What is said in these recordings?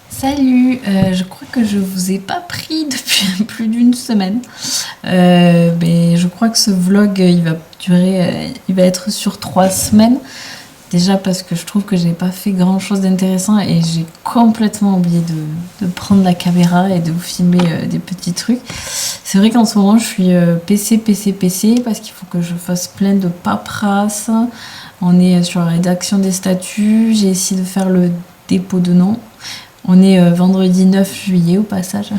Salut, je crois que je vous ai pas pris depuis plus d'une semaine. Mais je crois que ce vlog il va durer, il va être sur 3 semaines. Déjà parce que je trouve que j'ai pas fait grand chose d'intéressant et j'ai complètement oublié de prendre la caméra et de vous filmer des petits trucs. C'est vrai qu'en ce moment je suis PC parce qu'il faut que je fasse plein de paperasse. On est sur la rédaction des statuts, j'ai essayé de faire le dépôt de nom. On est vendredi 9 juillet au passage.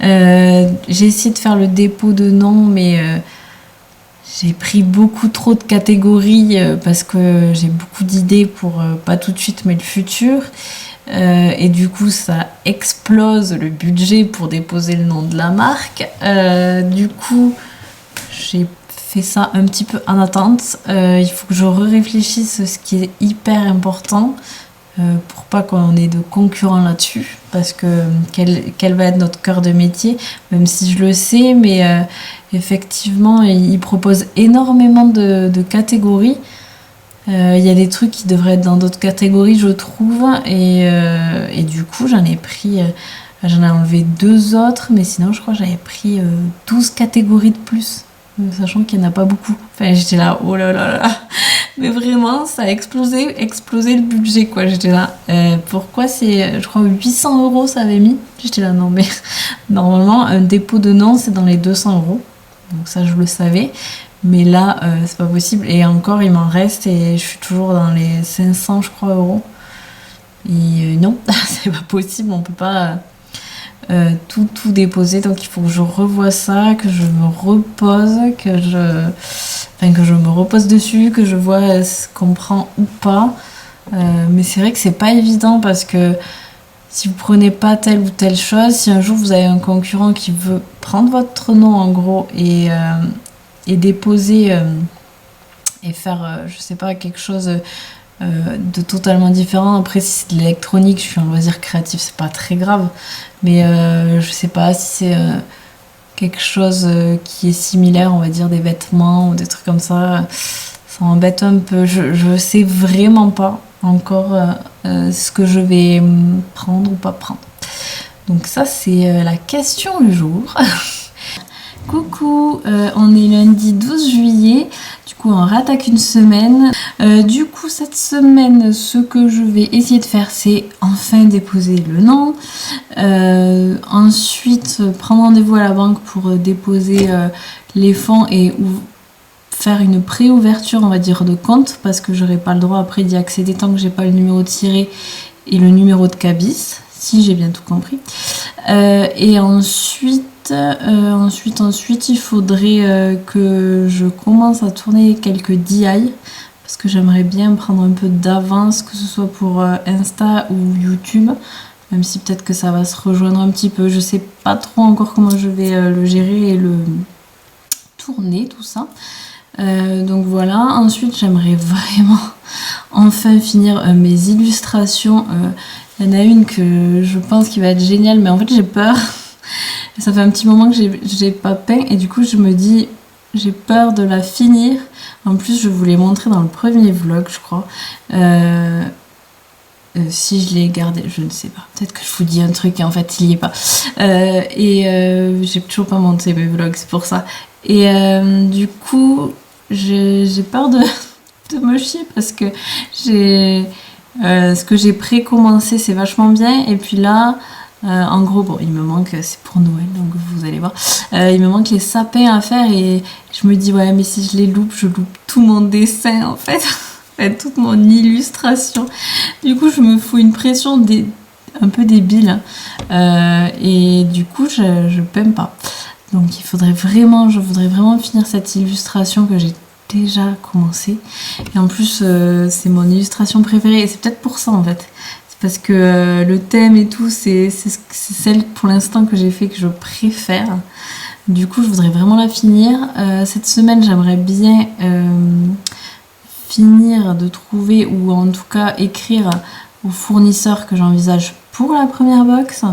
J'ai essayé de faire le dépôt de nom, mais j'ai pris beaucoup trop de catégories parce que j'ai beaucoup d'idées pour pas tout de suite, mais le futur. Et du coup, ça explose le budget pour déposer le nom de la marque. Du coup, j'ai fait ça un petit peu en attente. Il faut que je réfléchisse ce qui est hyper important. Pour pas qu'on ait de concurrents là-dessus, parce que quel va être notre cœur de métier, même si je le sais, mais effectivement, ils proposent énormément de catégories. Il y a des trucs qui devraient être dans d'autres catégories, je trouve, et du coup, j'en ai enlevé 2 autres, mais sinon, je crois que j'avais pris 12 catégories de plus, sachant qu'il n'y en a pas beaucoup. Enfin, j'étais là, oh là là là. Mais vraiment, ça a explosé le budget, quoi. J'étais là, pourquoi c'est, je crois, 800 € ça avait mis. J'étais là, non, mais normalement, un dépôt de nom, c'est dans les 200 €. Donc ça, je le savais. Mais là, c'est pas possible. Et encore, il m'en reste et je suis toujours dans les 500, je crois, euros. Et non, c'est pas possible, on peut pas tout déposer. Donc il faut que je revoie ça, que je me repose, que je me repose dessus, que je vois ce qu'on prend ou pas. Mais c'est vrai que c'est pas évident parce que si vous prenez pas telle ou telle chose, si un jour vous avez un concurrent qui veut prendre votre nom en gros et déposer et faire, je sais pas, quelque chose de totalement différent. Après, si c'est de l'électronique, je suis en loisir créatif, c'est pas très grave. Mais je sais pas si c'est quelque chose qui est similaire, on va dire des vêtements ou des trucs comme ça m'embête un peu. Je sais vraiment pas encore ce que je vais prendre ou pas prendre. Donc ça, c'est la question du jour. Coucou, on est lundi 12 juillet, du coup on rattaque une semaine. Du coup cette semaine, ce que je vais essayer de faire, c'est enfin déposer le nom. Ensuite, prendre rendez-vous à la banque pour déposer les fonds et faire une pré-ouverture, on va dire, de compte, parce que j'aurai pas le droit après d'y accéder tant que j'ai pas le numéro de tiré et le numéro de cabis, si j'ai bien tout compris. Et ensuite, il faudrait que je commence à tourner quelques DI parce que j'aimerais bien prendre un peu d'avance, que ce soit pour Insta ou YouTube, même si peut-être que ça va se rejoindre un petit peu. Je sais pas trop encore comment je vais le gérer et le tourner, tout ça. Donc voilà. Ensuite, j'aimerais vraiment enfin finir mes illustrations. Il y en a une que je pense qui va être géniale, mais en fait j'ai peur. Ça fait un petit moment que j'ai pas peint et du coup je me dis j'ai peur de la finir. En plus je vous l'ai montré dans le premier vlog, je crois. Si je l'ai gardé, je ne sais pas. Peut-être que je vous dis un truc et en fait il y est pas. J'ai toujours pas monté mes vlogs, c'est pour ça. Et du coup j'ai peur de me chier parce que ce que j'ai précommensé c'est vachement bien et puis là en gros bon il me manque, c'est pour Noël donc vous allez voir, il me manque les sapins à faire et je me dis ouais mais si je les loupe, je loupe tout mon dessin en fait, toute mon illustration. Du coup je me fous une pression un peu débile et du coup je peins pas. Donc je voudrais vraiment finir cette illustration que j'ai déjà commencé. Et en plus, c'est mon illustration préférée. Et c'est peut-être pour ça, en fait. C'est parce que le thème et tout, c'est celle pour l'instant que j'ai fait que je préfère. Du coup, je voudrais vraiment la finir. Cette semaine, j'aimerais bien finir de trouver, ou en tout cas écrire aux fournisseurs que j'envisage pour la première box,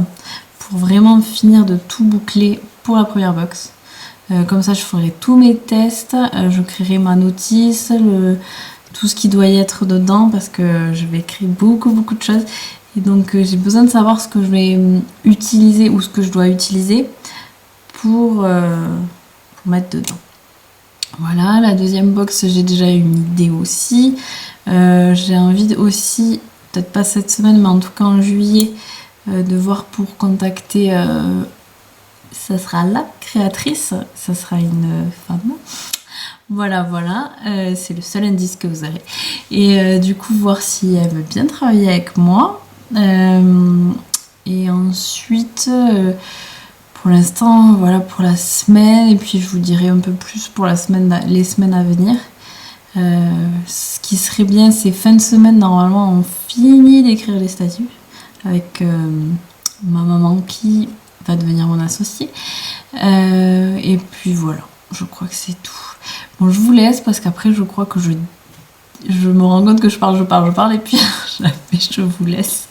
pour vraiment finir de tout boucler pour la première box. Comme ça, je ferai tous mes tests, je créerai ma notice, tout ce qui doit y être dedans, parce que je vais écrire beaucoup de choses. Et donc, j'ai besoin de savoir ce que je vais utiliser ou ce que je dois utiliser pour mettre dedans. Voilà, la deuxième box, j'ai déjà une idée aussi. J'ai envie aussi, peut-être pas cette semaine, mais en tout cas en juillet, de voir pour contacter... ça sera la créatrice, ça sera une femme. Voilà, c'est le seul indice que vous aurez. Et du coup, voir si elle veut bien travailler avec moi. Et ensuite, pour l'instant, voilà pour la semaine. Et puis, je vous dirai un peu plus pour les semaines à venir. Ce qui serait bien, c'est fin de semaine, normalement, on finit d'écrire les statuts avec ma maman qui va devenir mon associé. Et puis voilà, je crois que c'est tout. Bon, je vous laisse parce qu'après, je crois que je me rends compte que je parle et puis je vous laisse.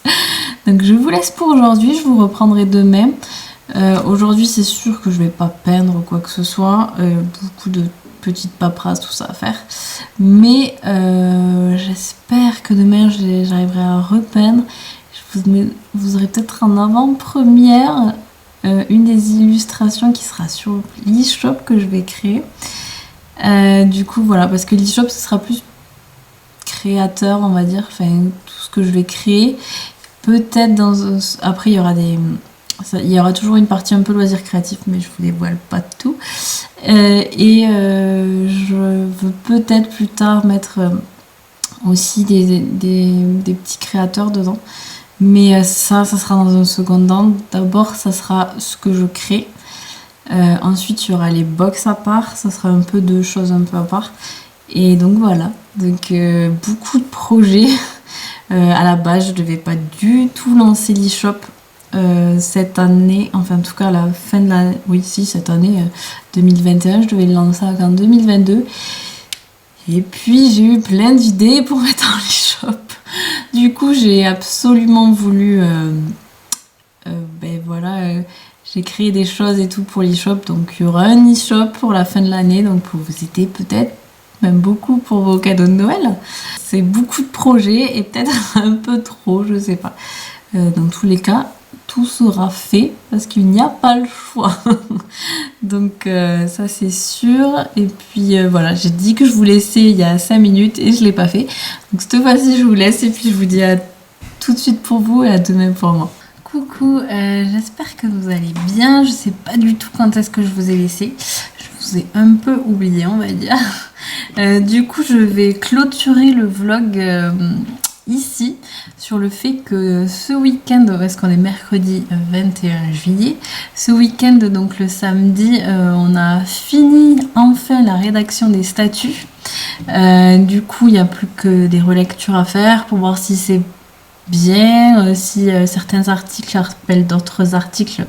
Donc, je vous laisse pour aujourd'hui. Je vous reprendrai demain. Aujourd'hui, c'est sûr que je vais pas peindre ou quoi que ce soit. Beaucoup de petites paperasses, tout ça à faire. Mais j'espère que demain, j'arriverai à repeindre. Vous aurez peut-être en avant-première une des illustrations qui sera sur l'e-shop que je vais créer. Du coup, voilà, parce que l'e-shop, ce sera plus créateur, on va dire, enfin, tout ce que je vais créer. Peut-être après, il y aura toujours une partie un peu loisir créatif, mais je vous dévoile pas tout. Je veux peut-être plus tard mettre aussi des petits créateurs dedans. Mais ça sera dans un second temps. D'abord, ça sera ce que je crée. Ensuite, il y aura les box à part. Ça sera un peu deux choses un peu à part. Et donc voilà. Donc beaucoup de projets. À la base, je ne devais pas du tout lancer l'e-shop cette année. Enfin, en tout cas, à la fin de l'année. Oui, si, cette année 2021. Je devais le lancer en 2022. Et puis, j'ai eu plein d'idées pour mettre en l'e-shop. Du coup, j'ai absolument voulu... j'ai créé des choses et tout pour l'e-shop. Donc, il y aura un e-shop pour la fin de l'année. Donc, pour vous aider peut-être, même beaucoup pour vos cadeaux de Noël. C'est beaucoup de projets et peut-être un peu trop, je sais pas. Dans tous les cas, tout sera fait parce qu'il n'y a pas le choix. Donc ça c'est sûr. Et puis voilà, j'ai dit que je vous laissais il y a 5 minutes et je l'ai pas fait. Donc cette fois-ci je vous laisse et puis je vous dis à tout de suite pour vous et à demain pour moi. Coucou, j'espère que vous allez bien. Je sais pas du tout quand est-ce que je vous ai laissé. Je vous ai un peu oublié, on va dire. Du coup, je vais clôturer le vlog ici sur le fait que ce week-end, parce qu'on est mercredi 21 juillet, ce week-end, donc le samedi, on a fini enfin la rédaction des statuts. Du coup, il n'y a plus que des relectures à faire pour voir si c'est bien, si certains articles appellent d'autres articles,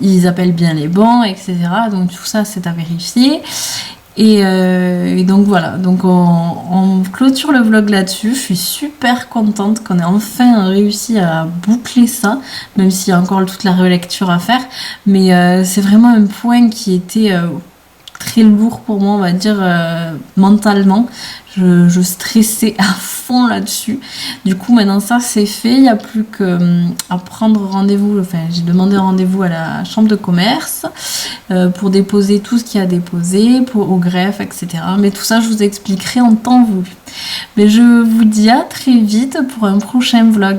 ils appellent bien les bons, etc. Donc tout ça, c'est à vérifier. Et donc voilà, donc on clôture le vlog là-dessus. Je suis super contente qu'on ait enfin réussi à boucler ça, même s'il y a encore toute la relecture à faire. Mais c'est vraiment un point qui était très lourd pour moi, on va dire, mentalement. Je stressais à fond là-dessus. Du coup, maintenant ça c'est fait. Il n'y a plus qu'à prendre rendez-vous. Enfin, j'ai demandé rendez-vous à la chambre de commerce pour déposer tout ce qu'il y a à déposer, au greffe, etc. Mais tout ça, je vous expliquerai en temps voulu. Mais je vous dis à très vite pour un prochain vlog.